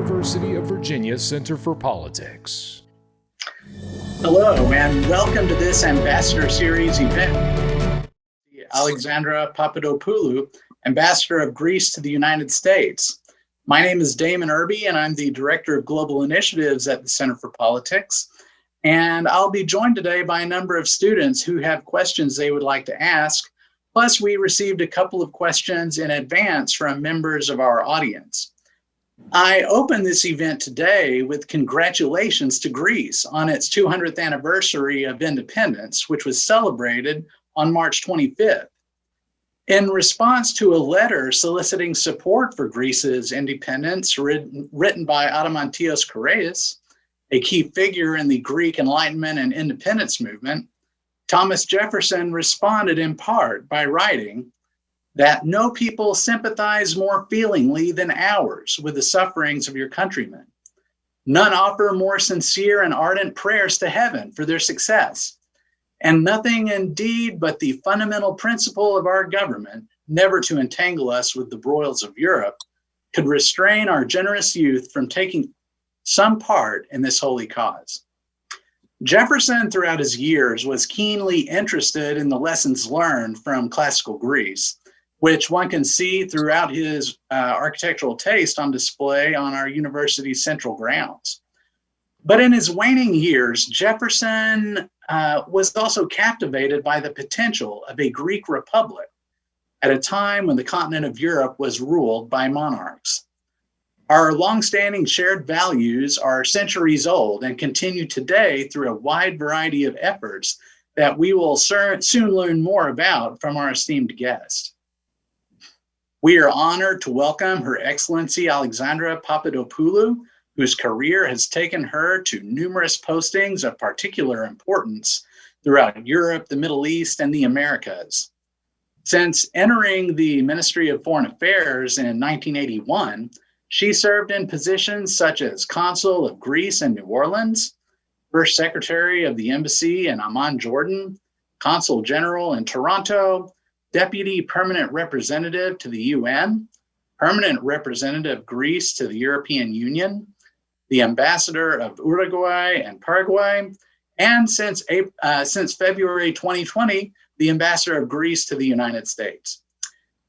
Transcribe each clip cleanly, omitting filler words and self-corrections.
University of Virginia Center for Politics. Hello, and welcome to this Ambassador Series event. Alexandra Papadopoulou, Ambassador of Greece to the United States. My name is Damon Irby, and I'm the Director of Global Initiatives at the Center for Politics. And I'll be joined today by a number of students who have questions they would like to ask. Plus, we received a couple of questions in advance from members of our audience. I open this event today with congratulations to Greece on its 200th anniversary of independence, which was celebrated on March 25th. In response to a letter soliciting support for Greece's independence written by Adamantios Koreis, a key figure in the Greek Enlightenment and independence movement, Thomas Jefferson responded in part by writing that no people sympathize more feelingly than ours with the sufferings of your countrymen. None offer more sincere and ardent prayers to heaven for their success. And nothing indeed but the fundamental principle of our government, never to entangle us with the broils of Europe, could restrain our generous youth from taking some part in this holy cause. Jefferson, throughout his years, was keenly interested in the lessons learned from classical Greece, which one can see throughout his architectural taste on display on our university's central grounds. But in his waning years, Jefferson was also captivated by the potential of a Greek republic at a time when the continent of Europe was ruled by monarchs. Our longstanding shared values are centuries old and continue today through a wide variety of efforts that we will soon learn more about from our esteemed guest. We are honored to welcome Her Excellency Alexandra Papadopoulou, whose career has taken her to numerous postings of particular importance throughout Europe, the Middle East, and the Americas. Since entering the Ministry of Foreign Affairs in 1981, she served in positions such as Consul of Greece in New Orleans, First Secretary of the Embassy in Amman, Jordan, Consul General in Toronto, Deputy Permanent Representative to the UN, Permanent Representative of Greece to the European Union, the Ambassador of Uruguay and Paraguay, and since February 2020, the Ambassador of Greece to the United States.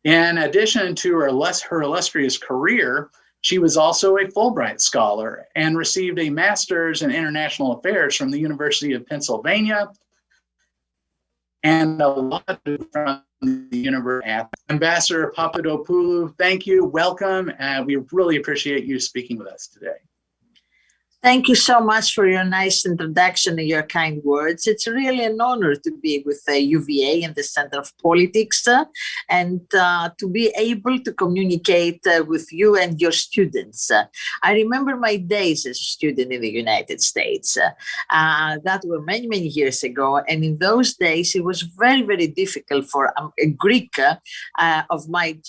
In addition to her illustrious career, she was also a Fulbright Scholar and received a Master's in International Affairs from the University of Pennsylvania and a law from the University of Ambassador Papadopoulou, thank you, welcome, and we really appreciate you speaking with us today. Thank you so much for your nice introduction and your kind words. It's really an honor to be with UVA and the Center of Politics and to be able to communicate with you and your students. I remember my days as a student in the United States. That were many, many years ago. And in those days, it was very, very difficult for a Greek of my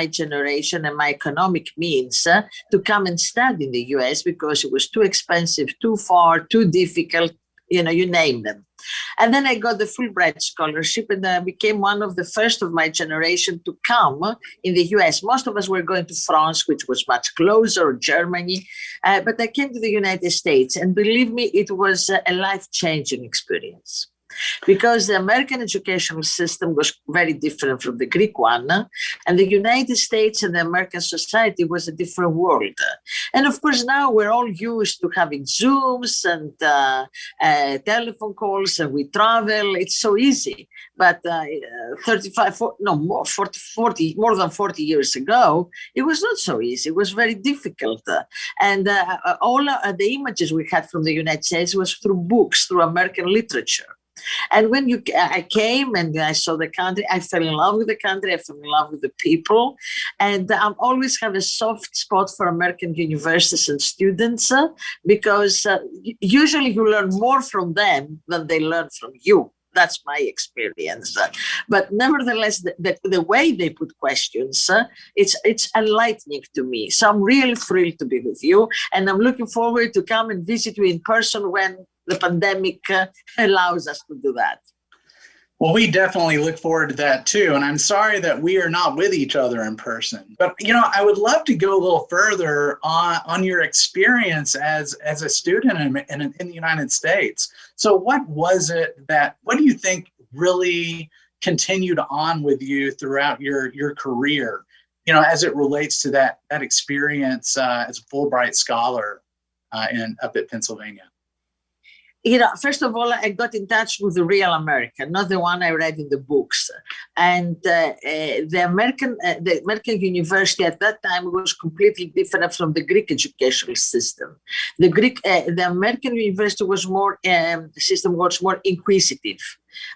generation and my economic means to come and study in the US because it was too expensive, too far, too difficult, you name them. And then I got the Fulbright Scholarship and I became one of the first of my generation to come in the US. Most of us were going to France, which was much closer, or Germany, but I came to the United States, and believe me, it was a life-changing experience. Because the American educational system was very different from the Greek one, and the United States and the American society was a different world. And of course, now we're all used to having Zooms and telephone calls, and we travel. It's so easy. But more than 40 years ago, it was not so easy. It was very difficult. And all the images we had from the United States was through books, through American literature. And when I came and I saw the country, I fell in love with the country, I fell in love with the people. And I always have a soft spot for American universities and students because usually you learn more from them than they learn from you. That's my experience. But nevertheless, the way they put questions, it's enlightening to me. So I'm really thrilled to be with you. And I'm looking forward to come and visit you in person when the pandemic allows us to do that. Well, we definitely look forward to that too. And I'm sorry that we are not with each other in person. But, I would love to go a little further on your experience as a student in the United States. So what do you think really continued on with you throughout your career, as it relates to that experience as a Fulbright scholar up at Pennsylvania? First of all, I got in touch with the real American, not the one I read in the books. And the American university at that time was completely different from the Greek educational system. The American university was more system was more inquisitive.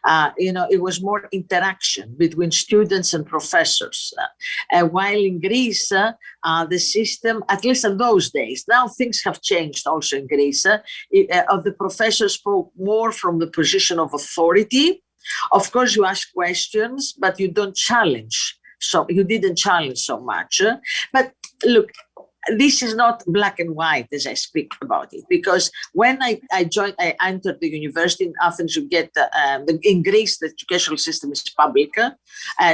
It was more interaction between students and professors. While in Greece, the system, at least in those days, now things have changed also in Greece, the professors spoke more from the position of authority. Of course, you ask questions, but you don't challenge. So you didn't challenge so much. But look, this is not black and white as I speak about it, because when I entered the university in Athens, you get, in Greece, the educational system is public.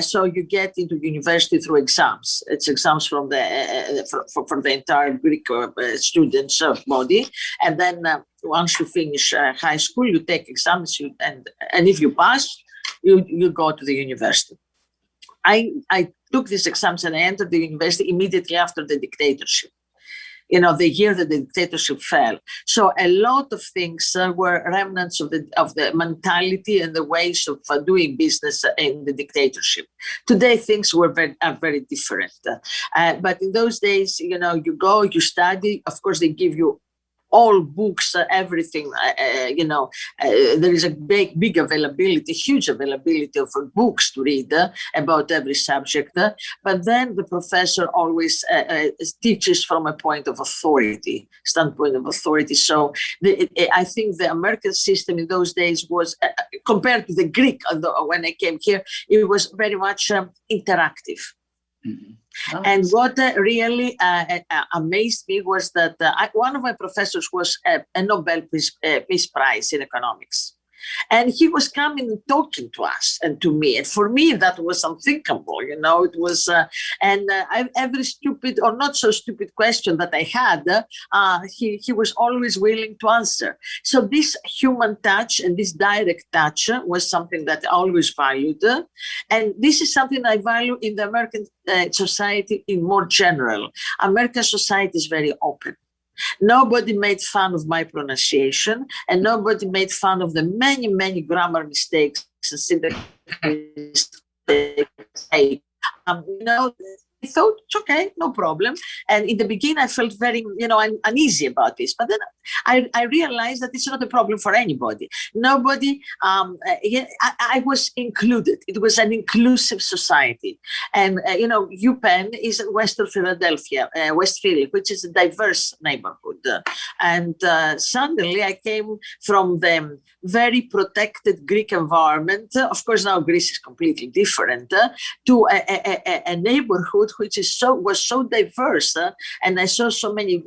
So you get into university through exams. It's exams from for the entire Greek students body. And then once you finish high school, you take exams, and if you pass, you go to the university. I took these exams and I entered the university immediately after the dictatorship, the year that the dictatorship fell. So a lot of things were remnants of the mentality and the ways of doing business in the dictatorship. Today, things are very different. But in those days, you go, you study. Of course, they give you all books, everything, there is a big availability, huge availability of books to read about every subject. But then the professor always teaches from a standpoint of authority. So I think the American system in those days was, compared to the Greek, when I came here, it was very much interactive. Mm-hmm. Nice. And what really amazed me was that one of my professors was a Nobel Peace Prize in economics. And he was coming and talking to us and to me. And for me, that was unthinkable. It was, every stupid or not so stupid question that I had, he was always willing to answer. So this human touch and this direct touch was something that I always valued. And this is something I value in the American society in more general. American society is very open. Nobody made fun of my pronunciation, and nobody made fun of the many, many grammar mistakes and syntax mistakes. I thought, it's okay, no problem. And in the beginning, I felt very, uneasy about this. But then I realized that it's not a problem for anybody. Nobody, I was included. It was an inclusive society. And, UPenn is in Western Philadelphia, West Philly, which is a diverse neighborhood. And suddenly I came from the very protected Greek environment. Of course, now Greece is completely different, to a neighborhood which was so diverse, and I saw so many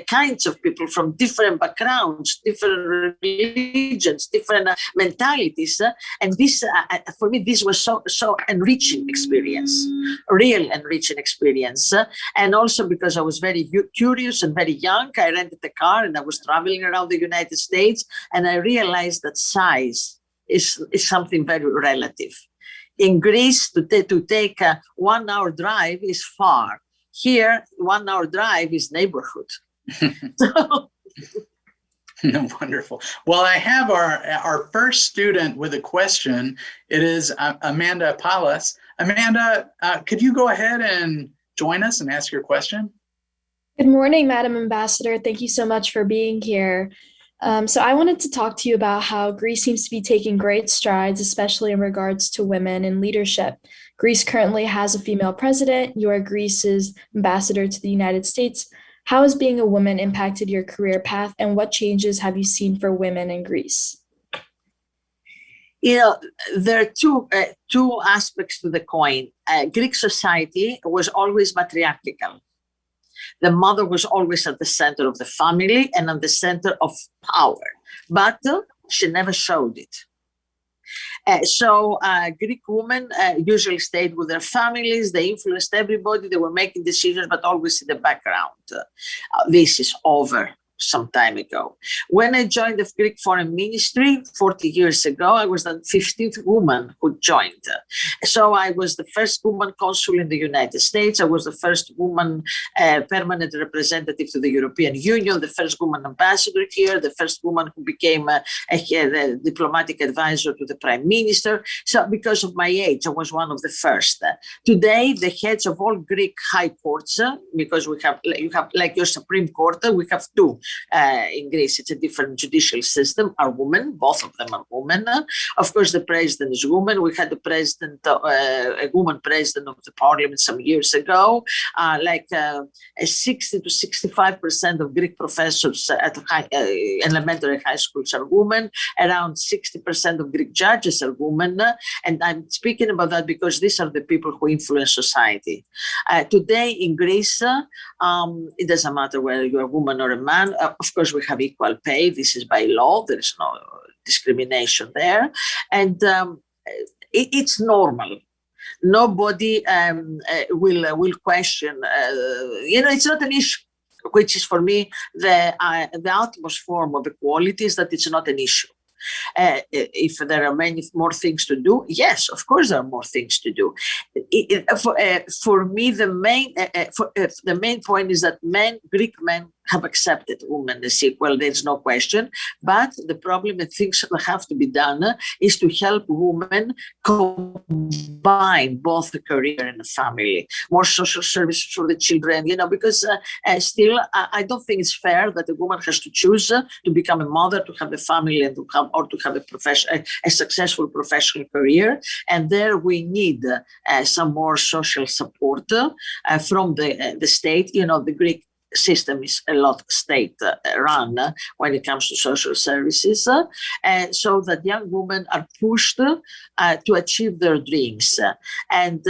kinds of people from different backgrounds, different religions, different mentalities, and this, for me, this was so enriching experience, real enriching experience, and also because I was very curious and very young, I rented a car and I was traveling around the United States, and I realized that size is something very relative. In Greece, to take a 1 hour drive is far. Here, 1 hour drive is neighborhood. Wonderful. Well, I have our first student with a question. It is Amanda Palas. Amanda, could you go ahead and join us and ask your question? Good morning, Madam Ambassador. Thank you so much for being here. So I wanted to talk to you about how Greece seems to be taking great strides, especially in regards to women in leadership. Greece currently has a female president. You are Greece's ambassador to the United States. How has being a woman impacted your career path, and what changes have you seen for women in Greece? There are two aspects to the coin. Greek society was always matriarchal. The mother was always at the center of the family and at the center of power, but she never showed it. Greek women usually stayed with their families. They influenced everybody. They were making decisions, but always in the background. This is over some time ago. When I joined the Greek Foreign Ministry 40 years ago, I was the 15th woman who joined. So I was the first woman consul in the United States. I was the first woman permanent representative to the European Union, the first woman ambassador here, the first woman who became a diplomatic advisor to the Prime Minister. So because of my age, I was one of the first. Today, the heads of all Greek high courts, because you have like your Supreme Court, we have two. In Greece, it's a different judicial system, are women. Both of them are women. Of course, the president is woman. We had a woman president of the parliament some years ago. 60 to 65% of Greek professors at elementary high schools are women. Around 60% of Greek judges are women. And I'm speaking about that because these are the people who influence society. Today in Greece, it doesn't matter whether you're a woman or a man. Of course, we have equal pay. This is by law. There is no discrimination there. And it's normal. Nobody will question. It's not an issue, which is for me the utmost form of equality is that it's not an issue. If there are many more things to do, yes, of course there are more things to do. For me, the main point is that Greek men have accepted women as equal. There's no question. But the problem and things that have to be done is to help women combine both the career and the family. More social services for the children, because still, I don't think it's fair that a woman has to choose to become a mother, to have a family, and to have a successful professional career. And there we need some more social support from the state. The Greek system is a lot state run when it comes to social services, so that young women are pushed to achieve their dreams. And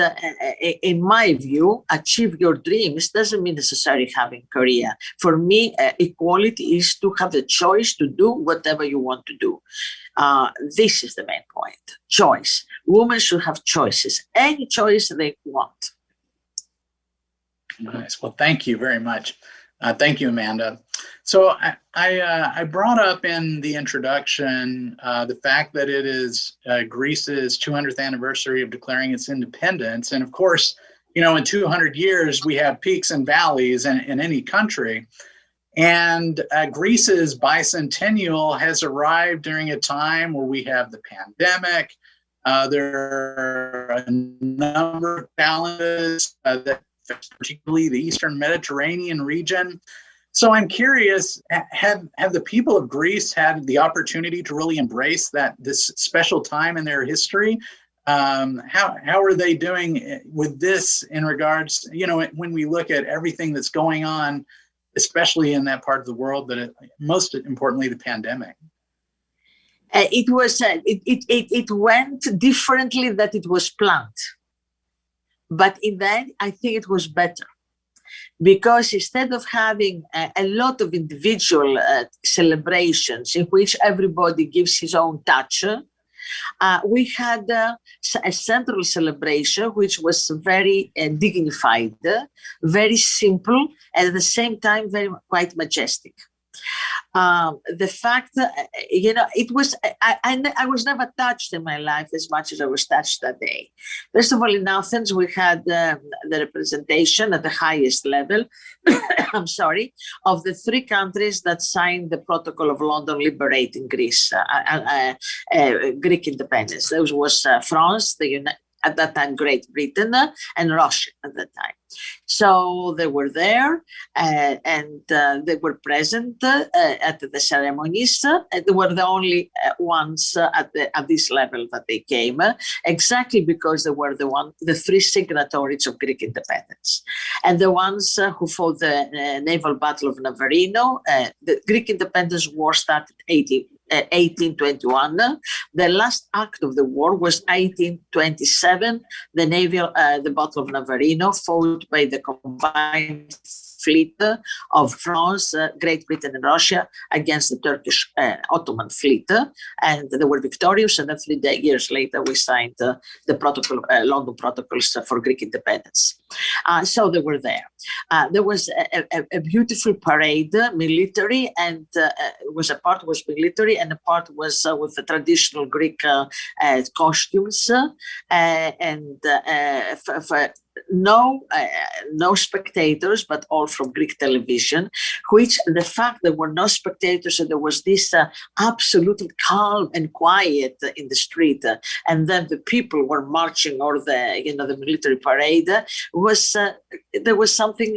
in my view, achieve your dreams doesn't mean necessarily having a career. For me, equality is to have the choice to do whatever you want to do. This is the main point. Choice. Women should have choices, any choice they want. Nice. Well, thank you very much. Thank you, Amanda. So I brought up in the introduction the fact that it is Greece's 200th anniversary of declaring its independence. And of course, in 200 years, we have peaks and valleys in any country. And Greece's bicentennial has arrived during a time where we have the pandemic. There are a number of challenges that particularly the Eastern Mediterranean region. So I'm curious, have the people of Greece had the opportunity to really embrace this special time in their history? How are they doing with this in regards, when we look at everything that's going on, especially in that part of the world, but most importantly, the pandemic? It went differently than it was planned. But in the end, I think it was better, because instead of having a lot of individual celebrations in which everybody gives his own touch, we had a central celebration which was very dignified, very simple, and at the same time quite majestic. The fact that, it was, I was never touched in my life as much as I was touched that day. First of all, in Athens, we had the representation at the highest level, I'm sorry, of the three countries that signed the Protocol of London liberating Greece, Greek independence. There was France, at that time Great Britain, and Russia at that time. So they were there, and they were present at the ceremonies. They were the only ones at this level that they came, exactly because they were the three signatories of Greek independence, and the ones who fought the naval battle of Navarino. The Greek independence war started 1821. The last act of the war was 1827. The Battle of Navarino, fought by the combined fleet of France, Great Britain, and Russia against the Turkish Ottoman fleet, and they were victorious. And then 3 years later, we signed the protocol, London Protocols for Greek independence. So they were there. There was a beautiful parade, military, and a part was military, and a part was with the traditional Greek costumes, and no spectators, but all from Greek television. Which the fact there were no spectators and there was this absolutely calm and quiet in the street, and then the people were marching, or the military parade, was there was something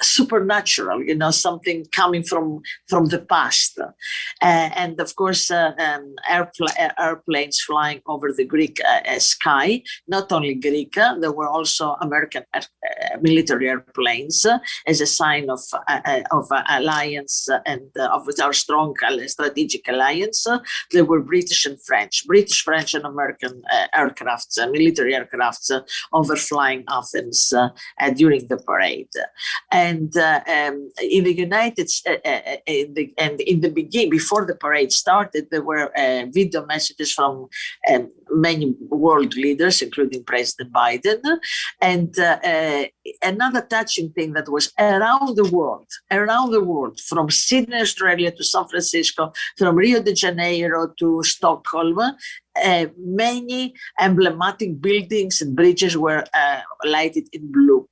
supernatural, something coming from the past, and of course airplanes flying over the Greek sky. Not only Greek, there were also American military airplanes as a sign of alliance and of our strong strategic alliance. There were British, French, and American aircrafts, military aircrafts overflying Athens during the parade. And in the United States, in the beginning, before the parade started, there were video messages from many world leaders, including President Biden. And another touching thing that was around the world, from Sydney, Australia, to San Francisco, from Rio de Janeiro to Stockholm, many emblematic buildings and bridges were lighted in blue.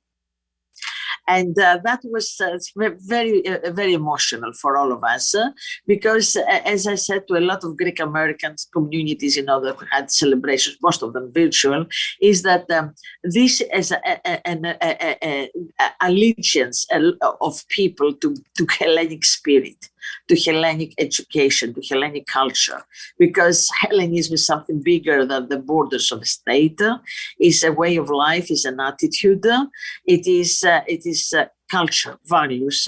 And that was very emotional for all of us, because, as I said to a lot of Greek American communities, that had celebrations, most of them virtual, is that this is an allegiance of people to Hellenic spirit, to Hellenic education, to Hellenic culture, because Hellenism is something bigger than the borders of a state. It's a way of life, it's an attitude, it is culture, values,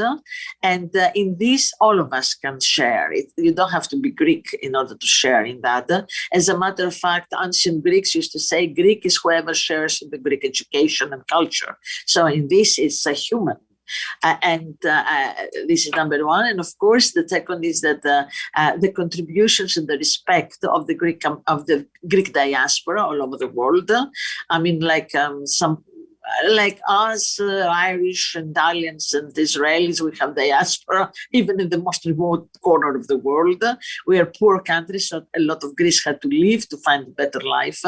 and in this all of us can share it. You don't have to be Greek in order to share in that. As a matter of fact, ancient Greeks used to say Greek is whoever shares in the Greek education and culture. So in this, it's a human. And this is number one. And of course, the second is that the contributions and the respect of the Greek diaspora all over the world. I mean, like us, Irish and Italians and Israelis, we have diaspora, even in the most remote corner of the world. We are poor countries, so a lot of Greeks had to leave to find a better life.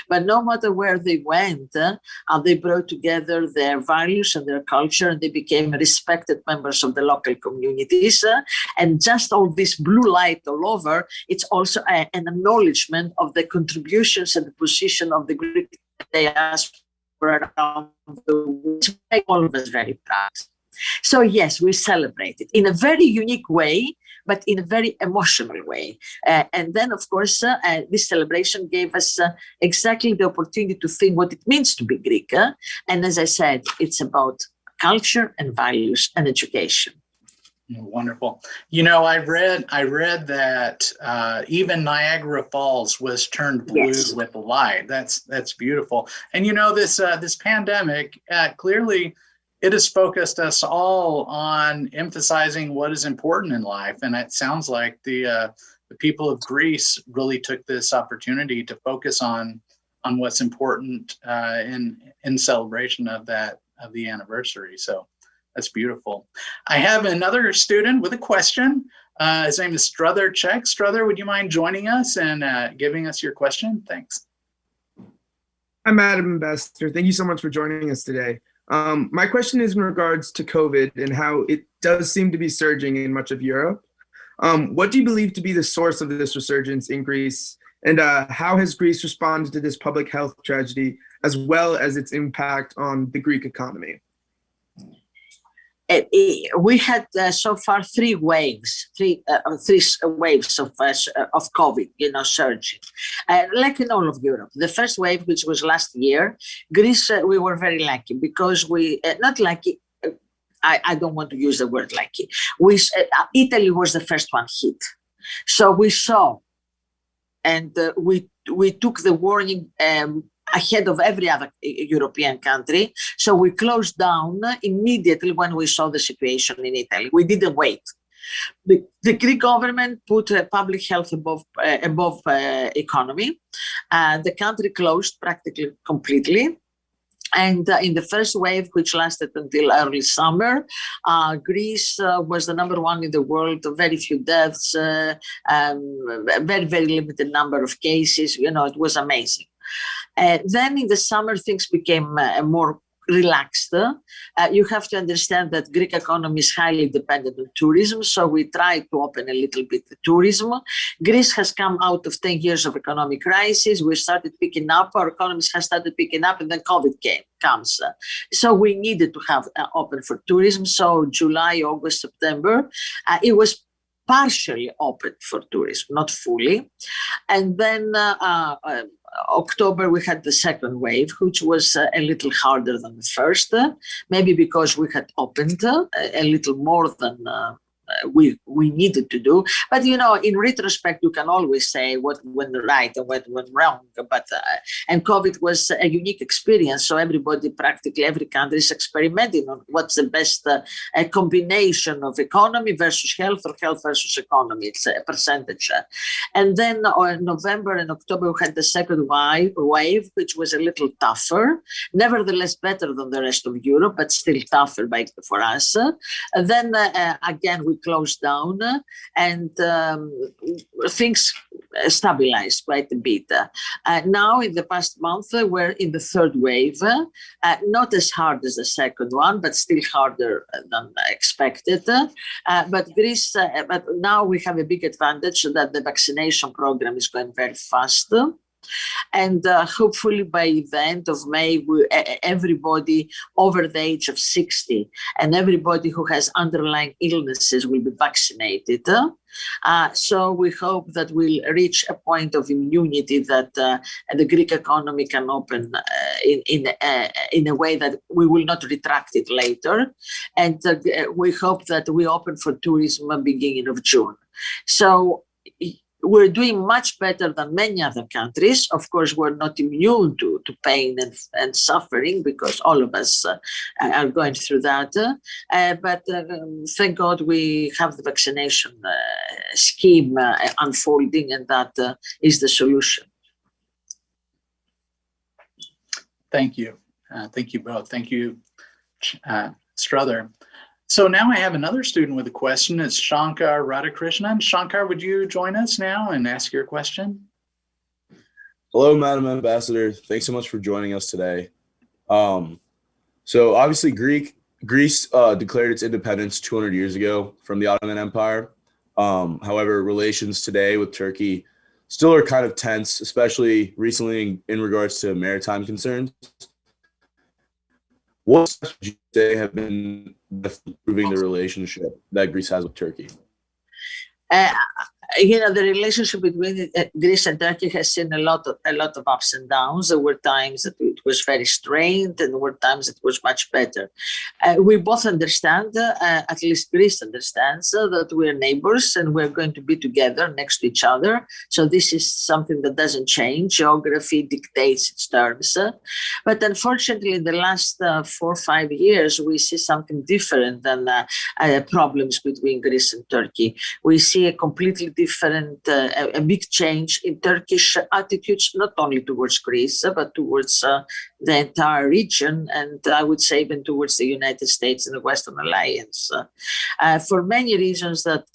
But no matter where they went, they brought together their values and their culture, and they became respected members of the local communities. And just all this blue light all over, it's also an acknowledgement of the contributions and the position of the Greek diaspora around the world, which make all of us very proud. So yes, we celebrate it in a very unique way, but in a very emotional way. And then, of course, this celebration gave us exactly the opportunity to think what it means to be Greek. And as I said, it's about culture and values and education. Wonderful. I read that even Niagara Falls was turned blue with the light. That's beautiful. And this pandemic clearly it has focused us all on emphasizing what is important in life. And it sounds like the people of Greece really took this opportunity to focus on what's important in celebration of the anniversary. So that's beautiful. I have another student with a question. His name is Struther Czech. Struther, would you mind joining us and giving us your question? Thanks. Hi, Madam Ambassador. Thank you so much for joining us today. My question is in regards to COVID and how it does seem to be surging in much of Europe. What do you believe to be the source of this resurgence in Greece? And how has Greece responded to this public health tragedy, as well as its impact on the Greek economy? We had so far three waves of COVID, surging, like in all of Europe. The first wave, which was last year, Greece, we were very lucky because not lucky. I don't want to use the word lucky. Italy was the first one hit, so we saw, and we took the warning ahead of every other European country. So we closed down immediately when we saw the situation in Italy. We didn't wait. The Greek government put public health above economy. The country closed practically completely. And in the first wave, which lasted until early summer, Greece was the number one in the world, very few deaths, very, very limited number of cases. You know, it was amazing. Then in the summer, things became more relaxed. You have to understand that Greek economy is highly dependent on tourism, so we tried to open a little bit the tourism. Greece has come out of 10 years of economic crisis. We started picking up, our economies have started picking up, and then COVID comes. So we needed to have open for tourism. So July, August, September, it was partially open for tourism, not fully. And then October, we had the second wave, which was a little harder than the first, maybe because we had opened a little more than we needed to do. But, you know, in retrospect, you can always say what went right and what went wrong. But and COVID was a unique experience. So everybody, practically every country is experimenting on what's the best combination of economy versus health or health versus economy. It's a percentage. And then in November and October, we had the second wave, which was a little tougher, nevertheless better than the rest of Europe, but still tougher for us. And then again, we closed down and things stabilized quite a bit. Now, in the past month, we're in the third wave, not as hard as the second one, but still harder than expected. But Greece, but now we have a big advantage that the vaccination program is going very fast. And hopefully by the end of May, everybody over the age of 60 and everybody who has underlying illnesses will be vaccinated. So we hope that we'll reach a point of immunity that the Greek economy can open in a way that we will not retract it later. And we hope that we open for tourism at the beginning of June. So we're doing much better than many other countries. Of course, we're not immune to pain and suffering because all of us are going through that. But thank God we have the vaccination scheme unfolding, and that is the solution. Thank you. Thank you both. Thank you, Struther. So now I have another student with a question. It's Shankar Radhakrishnan. Shankar, would you join us now and ask your question? Hello, Madam Ambassador. Thanks so much for joining us today. So obviously Greece declared its independence 200 years ago from the Ottoman Empire. However, relations today with Turkey still are kind of tense, especially recently in regards to maritime concerns. What steps would you say have been improving the relationship that Greece has with Turkey? You know, the relationship between Greece and Turkey has seen a lot of ups and downs. There were times that it was very strained, and there were times it was much better. We both understand, at least Greece understands, that we're neighbors and we're going to be together next to each other. So this is something that doesn't change. Geography dictates its terms. But unfortunately, in the last 4 or 5 years, we see something different than problems between Greece and Turkey. We see a completely different, a big change in Turkish attitudes, not only towards Greece, but towards the entire region, and I would say even towards the United States and the Western Alliance. For many reasons that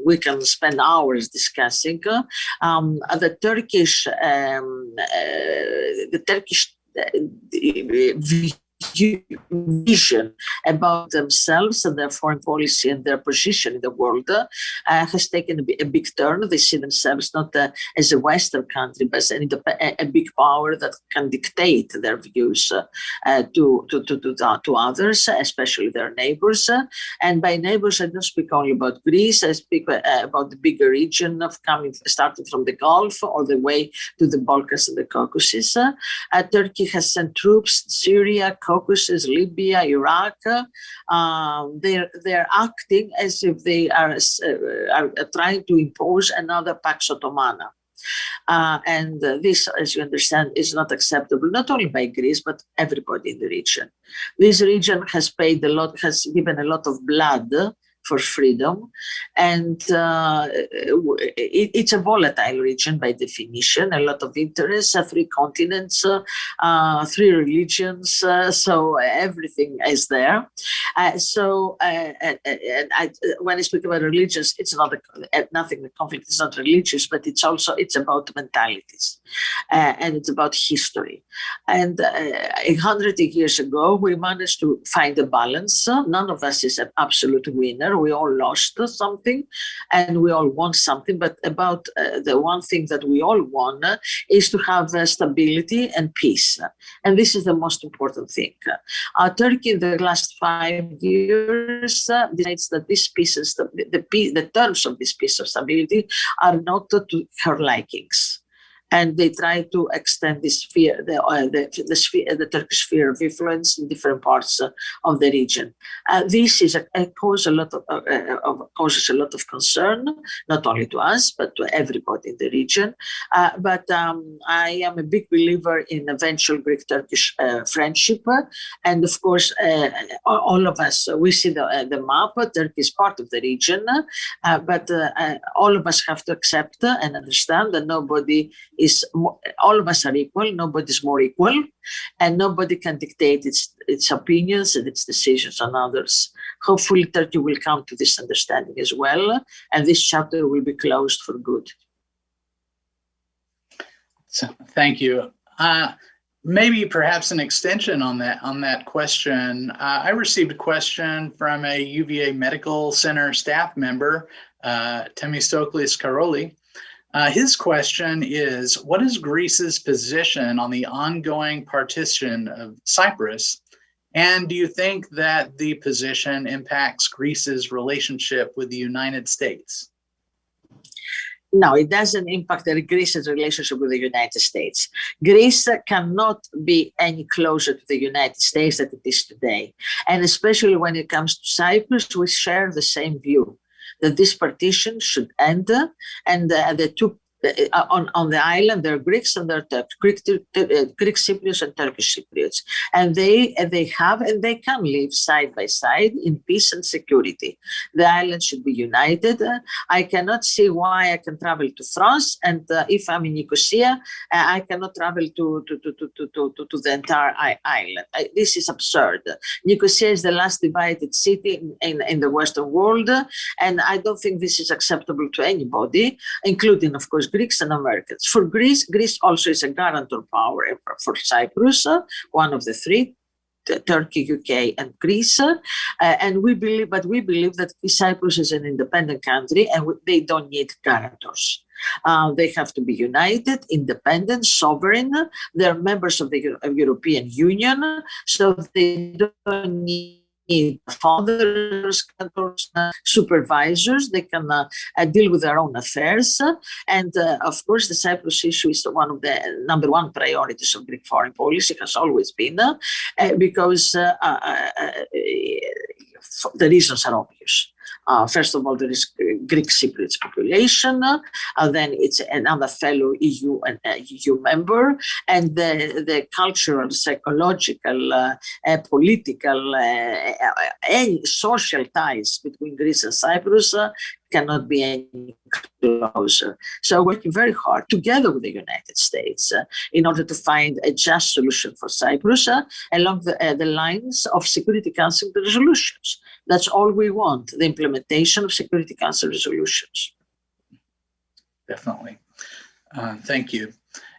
we can spend hours discussing, the Turkish vision about themselves and their foreign policy and their position in the world has taken a big turn. They see themselves not as a Western country, but as a big power that can dictate their views to others, especially their neighbors. And by neighbors, I don't speak only about Greece. I speak about the bigger region of starting from the Gulf all the way to the Balkans and the Caucasus. Turkey has sent troops to Syria, Caucasus, Libya, Iraq. They're acting as if they are trying to impose another Pax Ottomana. This, as you understand, is not acceptable, not only by Greece, but everybody in the region. This region has paid a lot, has given a lot of blood for freedom. And it's a volatile region by definition, a lot of interests, 3 continents, 3 religions, so everything is there. When I speak about religions, it's not nothing, the conflict is not religious, but it's about mentalities, and it's about history. And 100 years ago, we managed to find a balance. None of us is an absolute winner. We all lost something and we all won something, but about the one thing that we all won is to have stability and peace. And this is the most important thing. Turkey in the last 5 years decides that this peace, the terms of this peace of stability are not to her likings. And they try to extend this sphere, the Turkish sphere of influence in different parts of the region. This is causes a lot of concern, not only to us but to everybody in the region. But I am a big believer in eventual Greek-Turkish friendship, and of course, all of us we see the map. Turkey is part of the region, but all of us have to accept and understand that all of us are equal, nobody's more equal, and nobody can dictate its opinions and its decisions on others. Hopefully Turkey will come to this understanding as well, and this chapter will be closed for good. So, thank you. Maybe perhaps an extension on that question. I received a question from a UVA Medical Center staff member, Temistoklis Karoli. His question is, what is Greece's position on the ongoing partition of Cyprus? And do you think that the position impacts Greece's relationship with the United States? No, it doesn't impact Greece's relationship with the United States. Greece cannot be any closer to the United States than it is today. And especially when it comes to Cyprus, we share the same view that this partition should end, and the two on the island there are Greeks and there are Greek Cypriots and Turkish Cypriots, and they have and they can live side by side in peace and security. The island should be united. I cannot see why I can travel to France, and if I'm in Nicosia, I cannot travel to the entire island. This is absurd. Nicosia is the last divided city in the Western world, and I don't think this is acceptable to anybody, including, of course, Greeks and Americans. For Greece, Greece also is a guarantor power for Cyprus, one of the 3, Turkey, UK, and Greece. And we believe that Cyprus is an independent country, and they don't need guarantors. They have to be united, independent, sovereign. They're members of the European Union, so they don't need fathers, supervisors. They can deal with their own affairs. And of course, the Cyprus issue is one of the number 1 priorities of Greek foreign policy, has always been, because the reasons are obvious. First of all, there is Greek Cypriot population, then it's another fellow EU and EU member, and the cultural, psychological, political, and social ties between Greece and Cyprus cannot be any closer. So working very hard together with the United States in order to find a just solution for Cyprus along the lines of Security Council resolutions. That's all we want, the implementation of Security Council resolutions. Definitely. Thank you.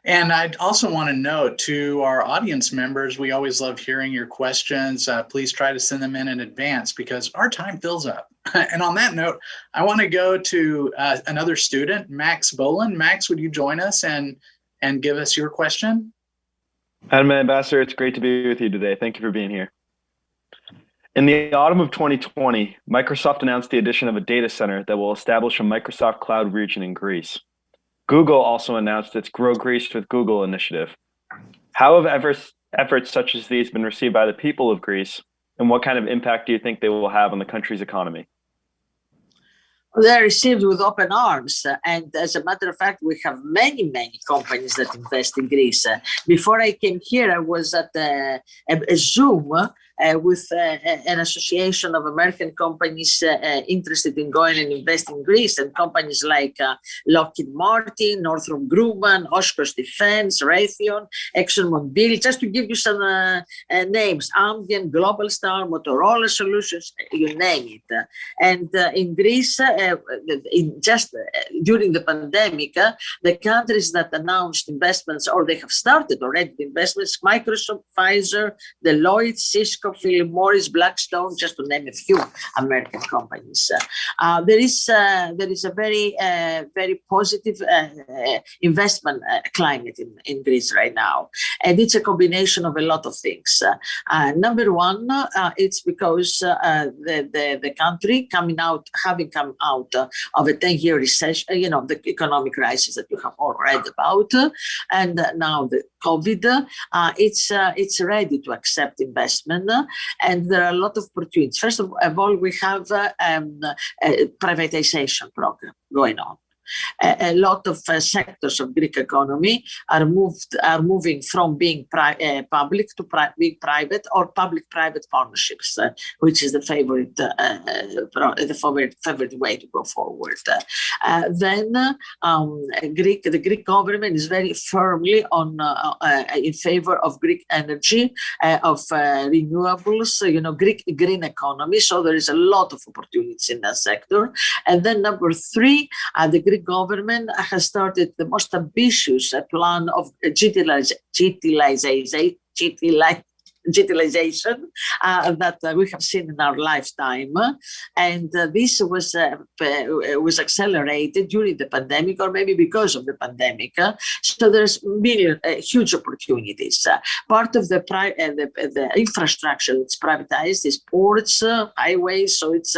And I'd also want to note to our audience members, we always love hearing your questions. Please try to send them in advance because our time fills up. And on that note, I want to go to another student, Max Boland. Max, would you join us and give us your question? Madam Ambassador, it's great to be with you today. Thank you for being here. In the autumn of 2020, Microsoft announced the addition of a data center that will establish a Microsoft Cloud region in Greece. Google also announced its Grow Greece with Google initiative. How have efforts such as these been received by the people of Greece, and what kind of impact do you think they will have on the country's economy? They're received with open arms. And as a matter of fact, we have many companies that invest in Greece. Before I came here, I was at a Zoom with an association of American companies interested in going and investing in Greece, and companies like Lockheed Martin, Northrop Grumman, Oshkosh Defense, Raytheon, ExxonMobil, just to give you some names, Ambien, Global Star, Motorola Solutions, you name it. And in Greece, during the pandemic, the countries that announced investments, or they have started already the investments, Microsoft, Pfizer, Deloitte, Cisco, Philip Morris, Blackstone, just to name a few American companies. There is a very positive investment climate in Greece right now, and it's a combination of a lot of things. Number one, it's because the country having come out of a 10-year recession, the economic crisis that you have all read about, and now the COVID, it's ready to accept investment, and there are a lot of opportunities. First of all, we have a privatization program going on. A lot of sectors of Greek economy are moving from being public to being private, or public-private partnerships, which is the favorite way to go forward. Then the Greek government is very firmly in favor of Greek energy, of renewables, Greek green economy. So there is a lot of opportunities in that sector. And then number three, the Greek government has started the most ambitious plan of digitalization that we have seen in our lifetime, and this was accelerated during the pandemic, or maybe because of the pandemic. So there's huge opportunities. Part of the infrastructure that's privatized is ports, highways. So it's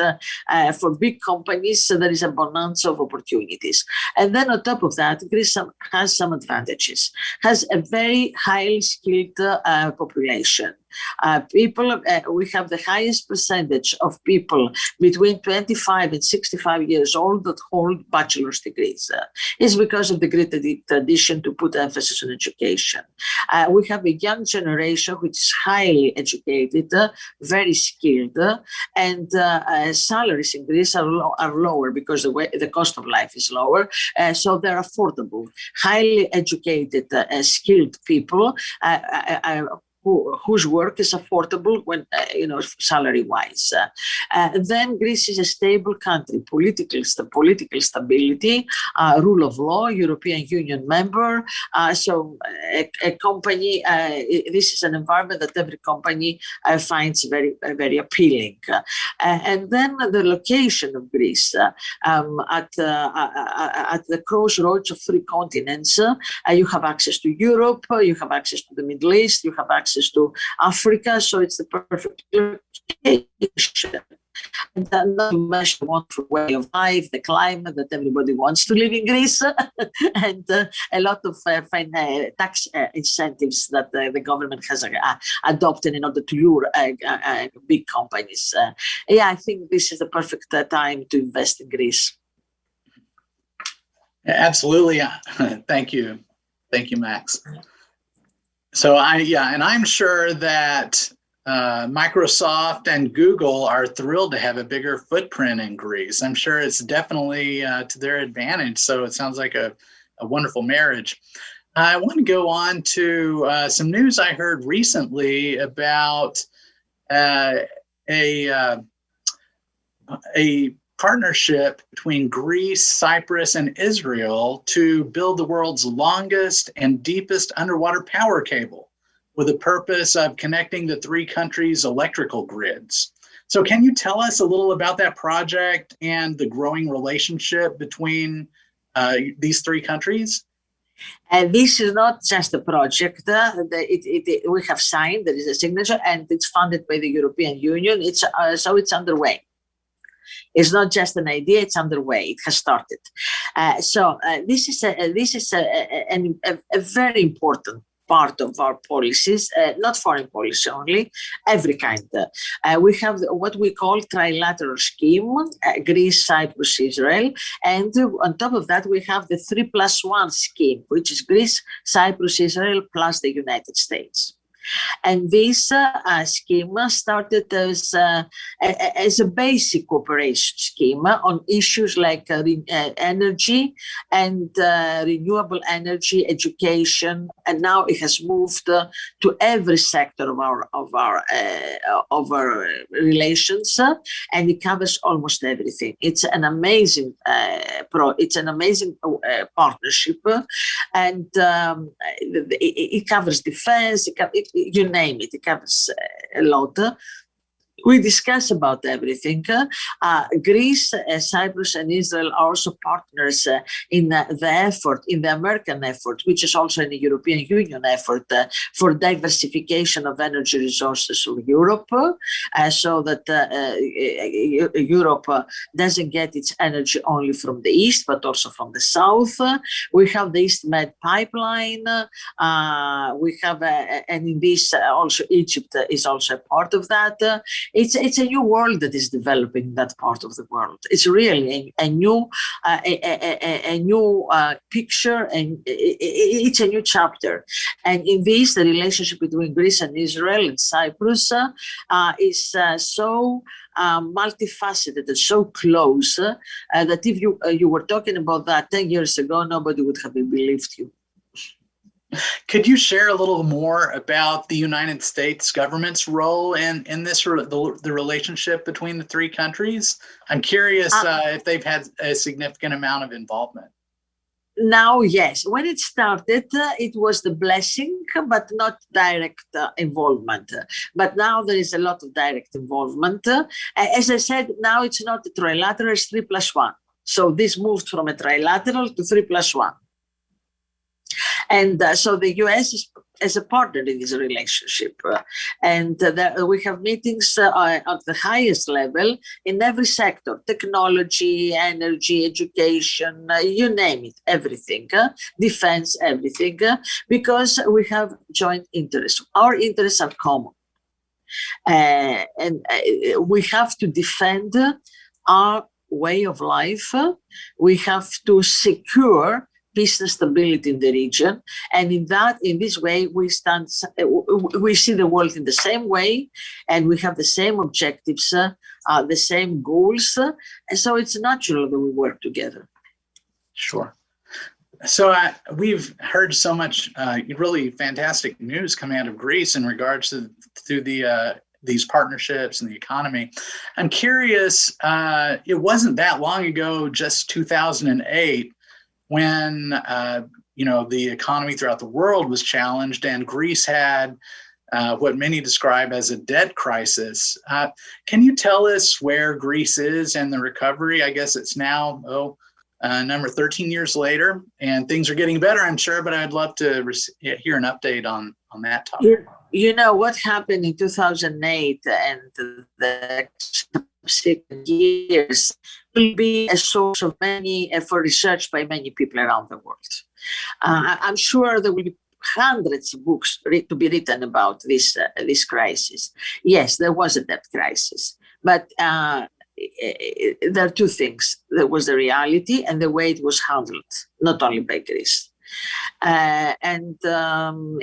for big companies. So there is a bonanza of opportunities. And then on top of that, Greece has some advantages. Has a very highly skilled population. We have the highest percentage of people between 25 and 65 years old that hold bachelor's degrees. It's because of the great tradition to put emphasis on education. We have a young generation which is highly educated, very skilled, and salaries in Greece are lower because the cost of life is lower, so they're affordable. Highly educated, skilled people whose work is affordable when salary-wise. Then Greece is a stable country, political stability, rule of law, European Union member. So a company, this is an environment that every company finds very, very appealing. And then the location of Greece at the crossroads of three continents. You have access to Europe, you have access to the Middle East, you have access to Africa, so it's the perfect location. And not to mention the wonderful way of life, the climate that everybody wants to live in Greece, and a lot of tax incentives that the government has adopted in order to lure big companies. I think this is the perfect time to invest in Greece. Absolutely. Thank you, Max. So I'm sure that Microsoft and Google are thrilled to have a bigger footprint in Greece. I'm sure it's definitely to their advantage. So it sounds like a wonderful marriage. I want to go on to some news I heard recently about a partnership between Greece, Cyprus, and Israel to build the world's longest and deepest underwater power cable with the purpose of connecting the three countries' electrical grids. So can you tell us a little about that project and the growing relationship between these three countries? This is not just a project. We have signed, there is a signature, and it's funded by the European Union. So it's underway. It's not just an idea; it's underway. It has started. This is a very important part of our policies, not foreign policy only, every kind. We have what we call trilateral scheme, Greece, Cyprus, Israel, and on top of that we have the 3+1 scheme, which is Greece, Cyprus, Israel plus the United States. And this scheme started as a basic cooperation scheme on issues like energy and renewable energy, education, and now it has moved to every sector of our relations, and it covers almost everything. It's an amazing partnership, and it covers defense. You name it, it covers a lot. We discuss about everything. Greece, Cyprus, and Israel are also partners in the effort, in the American effort, which is also in the European Union effort for diversification of energy resources of Europe, so that Europe doesn't get its energy only from the east, but also from the south. We have the East Med pipeline. We have, and in this also Egypt is also a part of that. It's a new world that is developing in that part of the world. It's really a new picture, and it's a new chapter. And in this, the relationship between Greece and Israel and Cyprus is so multifaceted and so close that if you were talking about that 10 years ago, nobody would have believed you. Could you share a little more about the United States government's role in this, the relationship between the three countries? I'm curious if they've had a significant amount of involvement. Now, yes. When it started, it was the blessing, but not direct involvement. But now there is a lot of direct involvement. As I said, now it's not a trilateral, it's 3+1. So this moved from a trilateral to 3+1. And so the U.S. is as a partner in this relationship. And we have meetings at the highest level in every sector: technology, energy, education, you name it, everything, defense, everything, because we have joint interests. Our interests are common. And we have to defend our way of life. We have to secure peace and stability in the region, and in this way we see the world in the same way, and we have the same objectives, the same goals, and so it's natural that we work together. Sure. So we've heard so much really fantastic news coming out of Greece in regards to these partnerships and the economy. I'm curious, it wasn't that long ago, just 2008, when the economy throughout the world was challenged and Greece had what many describe as a debt crisis. Can you tell us where Greece is in the recovery? I guess it's now number 13 years later, and things are getting better, I'm sure, but I'd love to hear an update on that topic. You know what happened in 2008 and the subsequent years will be a source of for research by many people around the world. I'm sure there will be hundreds of books to be written about this crisis. Yes, there was a debt crisis, but there are two things. There was the reality and the way it was handled, not only by Greece. And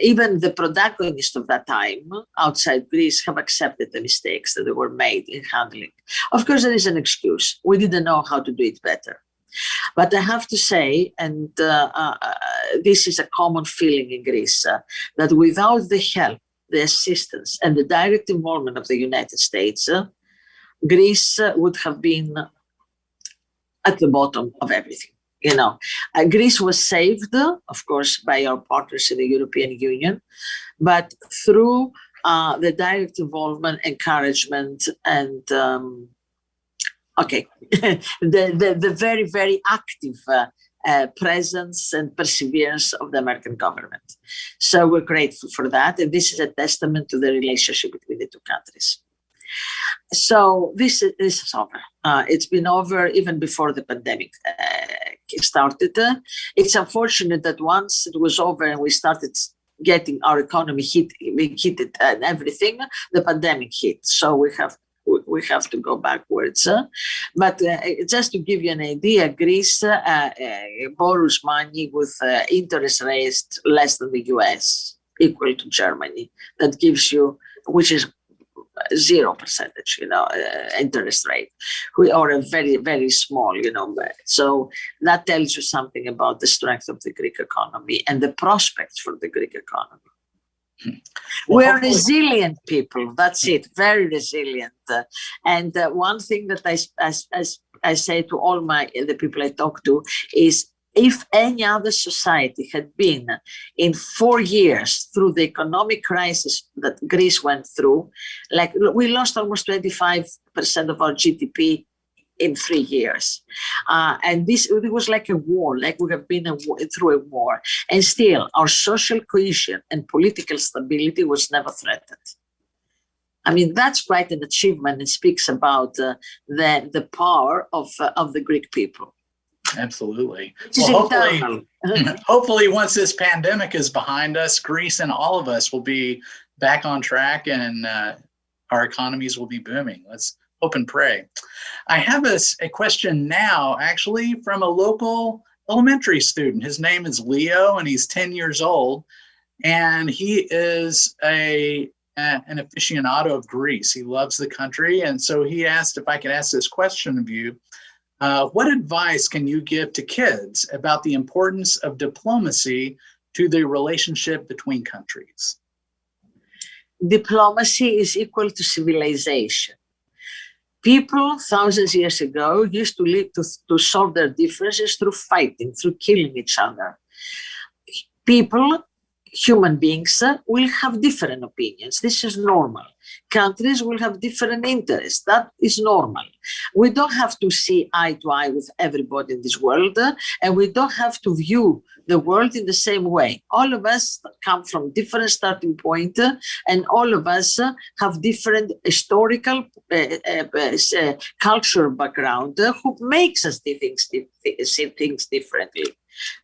even the protagonists of that time outside Greece have accepted the mistakes that were made in handling. Of course, there is an excuse. We didn't know how to do it better. But I have to say, and this is a common feeling in Greece, that without the help, the assistance, and the direct involvement of the United States, Greece would have been at the bottom of everything. Greece was saved, of course, by our partners in the European Union, but through the direct involvement, encouragement, and the very, very active presence and perseverance of the American government. So we're grateful for that, and this is a testament to the relationship between the two countries. So this is over. It's been over even before the pandemic started. It's unfortunate that once it was over and we started getting our economy hit and everything, the pandemic hit. So we have to go backwards. But just to give you an idea, Greece borrows money with interest rates less than the US, equal to Germany. That gives you, which is 0%, interest rate. We are a very, very small, so that tells you something about the strength of the Greek economy and the prospects for the Greek economy. We're resilient people. That's it. Very resilient. And one thing that I say to all the people I talk to is, if any other society had been in 4 years through the economic crisis that Greece went through, like we lost almost 25% of our GDP in 3 years. And it was like a war, like we have been through a war. And still, our social cohesion and political stability was never threatened. I mean, that's quite an achievement. It speaks about the power of the Greek people. Absolutely. Well, hopefully once this pandemic is behind us, Greece and all of us will be back on track, and our economies will be booming. Let's hope and pray. I have a question now, actually, from a local elementary student. His name is Leo, and he's 10 years old, and he is an aficionado of Greece. He loves the country, and so he asked if I could ask this question of you. What advice can you give to kids about the importance of diplomacy to the relationship between countries? Diplomacy is equal to civilization. People thousands of years ago used to live to solve their differences through fighting, through killing each other. People, human beings, will have different opinions. This is normal. Countries will have different interests. That is normal. We don't have to see eye to eye with everybody in this world, and we don't have to view the world in the same way. All of us come from different starting point, and all of us have different historical, cultural background who makes us see things differently.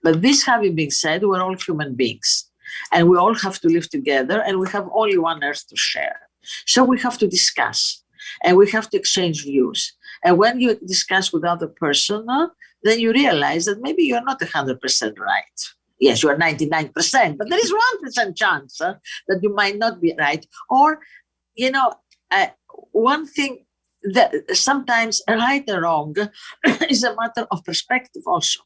But this having been said, we're all human beings. And we all have to live together, and we have only one earth to share. So we have to discuss, and we have to exchange views. And when you discuss with other person, then you realize that maybe you're not 100% right. Yes, you are 99%, but there is 1% chance that you might not be right. Or, one thing that sometimes right or wrong is a matter of perspective also.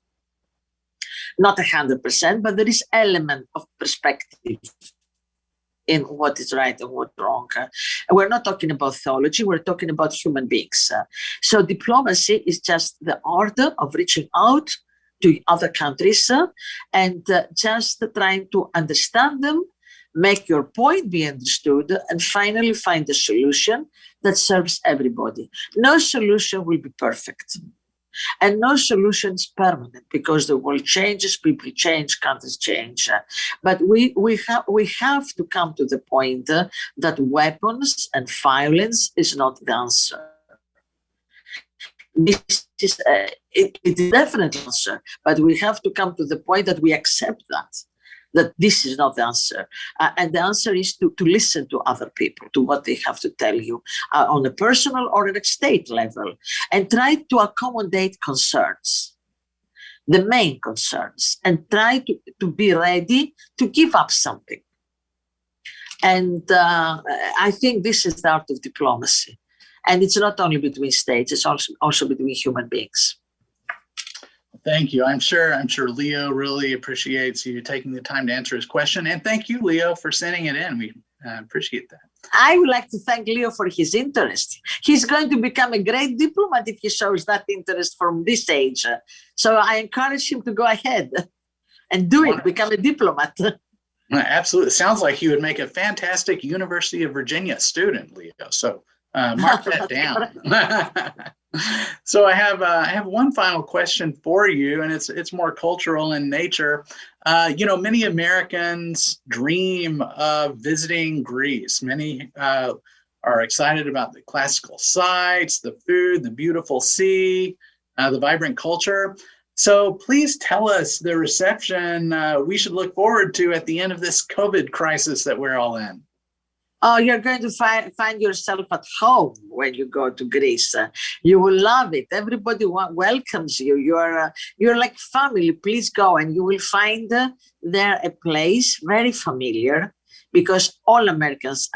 Not 100%, but there is element of perspective in what is right and what wrong. We're not talking about theology, we're talking about human beings. So diplomacy is just the art of reaching out to other countries and just trying to understand them, make your point be understood, and finally find a solution that serves everybody. No solution will be perfect. And no solution is permanent, because the world changes, people change, countries change. But we have to come to the point that weapons and violence is not the answer. This is it is definitely an answer, but we have to come to the point that we accept that this is not the answer. And the answer is to listen to other people, to what they have to tell you on a personal or at a state level, and try to accommodate concerns, the main concerns, and try to be ready to give up something. And I think this is the art of diplomacy. And it's not only between states, it's also between human beings. Thank you. I'm sure Leo really appreciates you taking the time to answer his question. And thank you, Leo, for sending it in. We appreciate that. I would like to thank Leo for his interest. He's going to become a great diplomat if he shows that interest from this age. So I encourage him to go ahead and do it, become a diplomat. Absolutely. Sounds like he would make a fantastic University of Virginia student, Leo. So mark that down. So I have one final question for you, and it's more cultural in nature. Many Americans dream of visiting Greece. Many are excited about the classical sites, the food, the beautiful sea, the vibrant culture. So please tell us the reception we should look forward to at the end of this COVID crisis that we're all in. Oh, you're going to find yourself at home when you go to Greece. You will love it. Everybody welcomes you. You're like family. Please go, and you will find there a place very familiar, because all Americans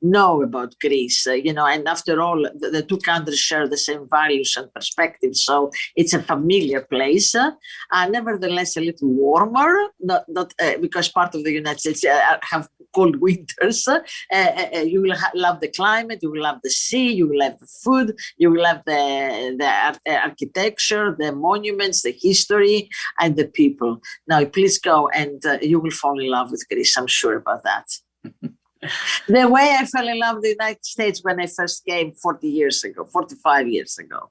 know about Greece, and after all, the two countries share the same values and perspectives. So it's a familiar place, nevertheless a little warmer, not because part of the United States have cold winters. You will love the climate, you will love the sea, you will love the food, you will love the architecture, the monuments, the history, and the people. Now, please go, and you will fall in love with Greece, I'm sure about that. The way I fell in love with the United States when I first came 45 years ago.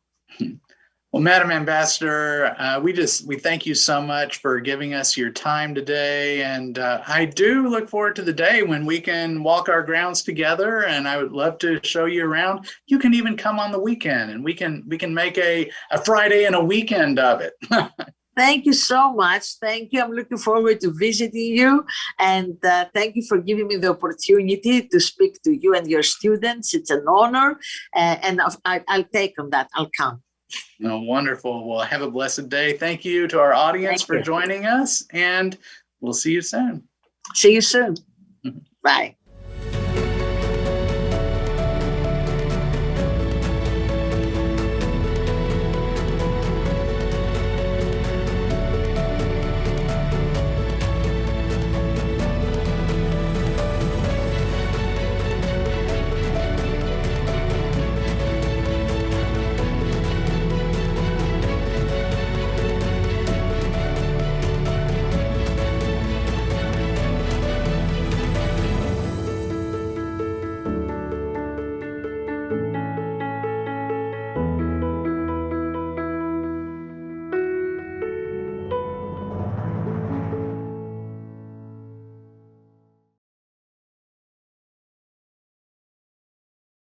Well, Madam Ambassador, we thank you so much for giving us your time today. And I do look forward to the day when we can walk our grounds together, and I would love to show you around. You can even come on the weekend, and we can make a Friday and a weekend of it. Thank you so much. Thank you. I'm looking forward to visiting you. And thank you for giving me the opportunity to speak to you and your students. It's an honor. And I'll take on that. I'll come. Oh, wonderful. Well, have a blessed day. Thank you to our audience for joining us, and we'll see you soon. See you soon. Bye.